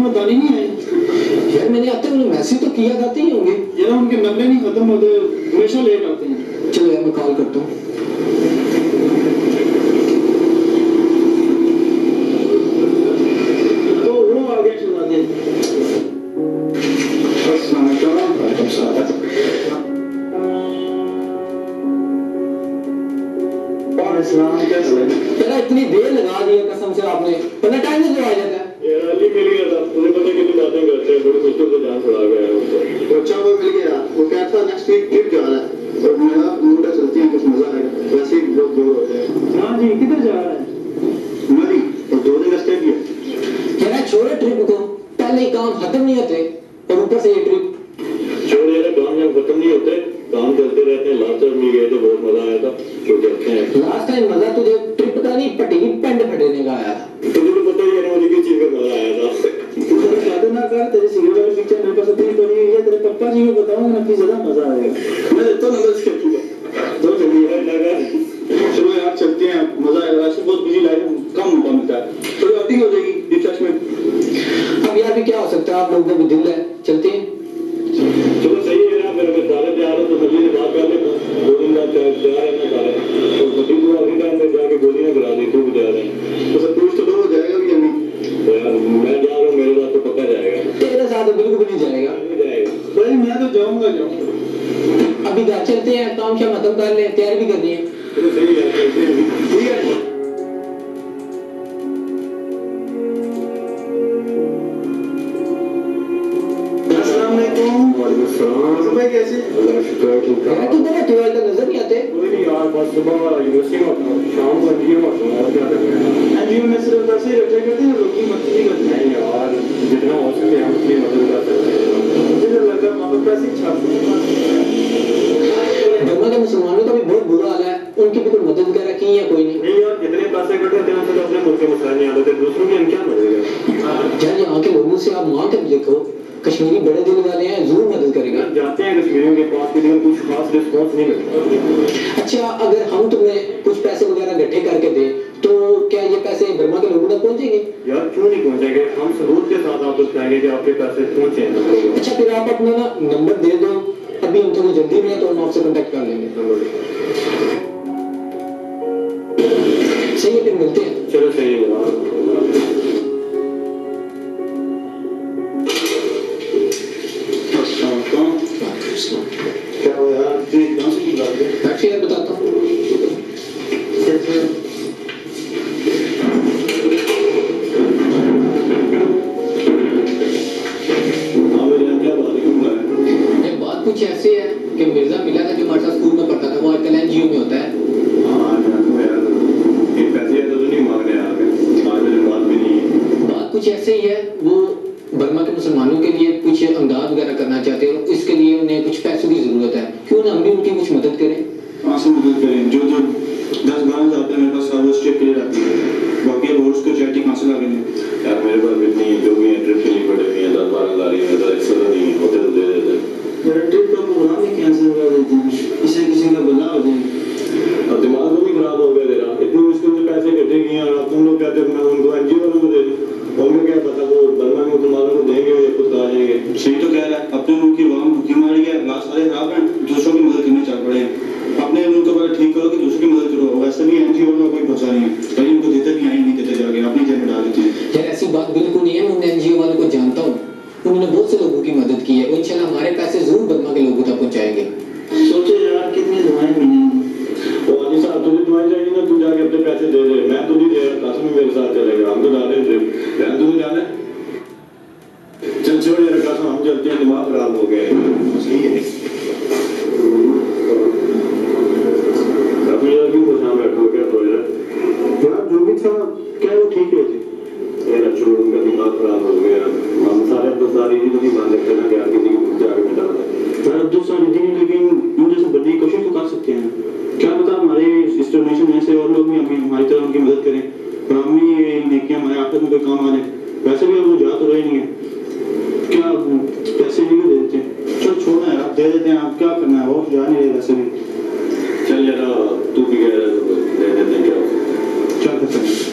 में दानी नहीं आई यार मैंने आते उन्हें मैसेज तो किया, जाते ही होंगे यार, उनके नंबर नहीं खत्म होते, हमेशा लेट आते हैं। चलो यार मैं कॉल करता हूँ। तो वो आ गया शहजादे। अस्सलाम वालेकुम। यार इतनी देर लगा दी है कसम से आपने, वरना टाइम से तो आ जाता है। यार अली मिल गया था, उन्हें पता कितनी बातें करते हैं, बड़ी मुश्किल से जान छुड़ा गया है उसको। अच्छा वो मिल गया, वो कह था नेक्स्ट वीक ट्रिप जा रहा है और मेरा मूड है, चलते हैं, कुछ मजा आएगा। वैसे ही लोग बोर होते हैं। हाँ जी, किधर जा रहा है? मरी और 2 दिन का स्टे भी है। यार छोड़ो ट्रिप को, पहले ही काम खत्म नहीं होते और ऊपर से ये ट्रिप। छोड़ यार, काम जब खत्म नहीं होते, काम चलते रहते हैं। लास्ट टाइम भी गए थे, बहुत मजा आया था, तो चलते हैं। लास्ट टाइम मजा तुझे ट्रिप का नहीं, पटीली पेंट फटेने का आया था। तुझे तो पता ही है ना मुझे किस चीज का मजा आया था। तू जरा ज्यादा ना कर, तेरे सिगरेट वाली पिक्चर मेरे पास इतनी पड़ी हुई है, तेरे पापा जी को बताऊंगा ना कि ज्यादा मजा आएगा। मैं देता हूं नंबर इसके पूरा। तो चलिए लगा। चलो यार चलते हैं, मजा आएगा। ऐसे बहुत बिजी लाइफ, कम मौका मिलता है, थोड़ी आउटिंग हो जाएगी, रिफ्रेशमेंट। अब यार भी क्या हो सकता है, आप लोगों का भी दिल है, चलते हैं। चलो सही है ना, मेरे को सारे तैयार हो तो मजे से बात कर लेते हैं। 2 दिन का तैयार है ना सारे, तो मजीद को आखिरी टाइम पे जाके गोली ना गिरा दी, तू भी जा रहा है तो सब कुछ तो हो जाएगा भी या नहीं? तो यार मैं जा रहा हूँ, मेरे साथ तो पक्का जाएगा। तेरे साथ बिल्कुल भी नहीं जाएगा। नहीं जाएगा भाई मैं तो जाऊंगा। अभी घर चलते हैं, काम शाम खत्म कर ले, तैयारी भी करनी है। चलो सही है, चलते हैं। ठीक है। भाई कैसे? अल्लाह शुक्र है, ठीक यार तू बड़ा ट्वेल्थ का नजर नहीं आते। कोई नहीं यार, बस सुबह यूनिवर्सिटी में होता हूँ, शाम को एनजीओ में होता हूँ, और क्या करना है। एनजीओ में सिर्फ वैसे ही रखा करते हैं, लोग की मदद नहीं करते हैं। नहीं यार, जितना हो सके हम अपनी मदद कर सकते हैं। मुझे तो लगा वहाँ पर पैसे ही छापते हैं। बर्मा के मुसलमानों का भी बहुत बुरा हाल है, उनकी भी कोई मदद वगैरह की है कोई नहीं। नहीं यार, जितने पैसे इकट्ठे होते हैं उनसे तो अपने मुल्क के मसला नहीं आते, दूसरों की हम क्या मदद यार यहाँ के लोगों से आप मांग कर देखो, कश्मीरी बड़े दिल वाले हैं, जरूर मदद करेगा। जाते हैं कश्मीरियों के पास, लेकिन कुछ खास रिस्पॉन्स नहीं मिलता। अच्छा अगर हम तुम्हें कुछ पैसे वगैरह इकट्ठे करके दें तो क्या ये पैसे बर्मा के लोगों तक पहुंचेंगे? यार क्यों नहीं पहुंचेंगे, हम सबूत के साथ आपको दिखाएंगे कि आपके पैसे पहुंचे हैं। अच्छा फिर आप अपना ना नंबर दे दो, अभी हम थोड़ी जल्दी में है तो हम आपसे कांटेक्ट कर लेंगे। सही है, फिर मिलते हैं। चलो सही है यार। क्या हुआ यार, तू एकदम से बुला दिया? बैठ यार बताता हूँ। ये बात कुछ ऐसी है कि मिर्जा मिला था जो हमारे साथ स्कूल में पढ़ता था, वो आजकल एनजीओ में होता है। बात कुछ ऐसे ही है, वो बर्मा के मुसलमानों के लिए कुछ अमदाद वगैरह करना चाहते हैं और इसके लिए उन्हें कुछ पैसों की जरूरत है, क्यों ना हम भी उनकी कुछ मदद करें। कहाँ से मदद करें? जो 10-12 जाते हैं मेरे पास, सारा स्टेप क्लियर आती है, बाकी बोर्ड्स को चैटिंग कहाँ से लागे दें? यार मेरे पास इतनी जो भी ट्रिप के लिए पड़े हुए हैं 10-12 हज़ार ही, अगर एक्स्ट्रा नहीं होते तो दे देते। मेरा ट्रिप का प्रोग्राम ही कैंसिल कर देते हैं, इससे किसी का भला हो जाए। अब दिमाग तो नहीं खराब हो गया तेरा, इतनी मुश्किल से पैसे इकट्ठे किए और अब तुम लोग कहते हो मैं उनको एनजीओ वालों को दे दूं, उनको क्या पता वो बर्मा के मुसलमानों को देंगे या खुद आ जाएंगे। सही तो कह रहा है, अपने मुल्क की आवाम भूखी मारी है, हालात सारे खराब हैं, दूसरों की मदद करने चल पड़े हैं। अपने मुल्क को पहले ठीक करो कि दूसरों की मदद करो। वैसे भी एनजीओ वालों का कोई भरोसा नहीं है, कहीं उनको देते भी आई नहीं देते, जाके अपनी जेब में डाल देते हैं। यार ऐसी बात बिल्कुल नहीं है, मैं एनजीओ वालों को जानता हूँ, उन्होंने बहुत से लोगों की मदद की है, इंशाल्लाह हमारे पैसे जरूर बर्मा के लोगों तक पहुंचाएंगे। सोचो यार कितनी दुआएं मिलेंगी। वो अली साहब तुझे दुआएं चाहिए ना, तू जाके अपने पैसे दे दे, मैं तो नहीं दे रहा, कासिम मेरे साथ चलेगा, हम तो जा रहे हैं ट्रिप, बहन तुझे जाना है? चल छोड़ यार कासिम, हम चलते हैं, दिमाग खराब हो गया है। सही है। अपनी जगह क्यों शाम बैठो, क्या सोच रहा है? यार जो भी था, क्या वो ठीक है जी? मेरा छोड़, उनका दिमाग खराब हो गया, हम सारे तो सारी चीज़ नहीं मान सकते ना कि यार किसी को जाके बिठा दे। यार अब्दुल सालिदीन, लेकिन हम जैसे बड़ी कोशिश तो कर सकते हैं, क्या पता हमारे इस डोनेशन में से और लोग भी हमें हमारी तरह उनकी मदद करें और हम भी ये नेकियां हमारे आखिरत में कोई काम आ जाए। वैसे भी अब वो जा तो रहे नहीं है, क्या पैसे नहीं दे देते? चल छोड़ना यार, दे देते हैं, आप क्या करना है, वो जा नहीं रहे वैसे भी। चल यार तू भी कह रहा है तो दे देते हैं, क्या क्या कर सकते हैं।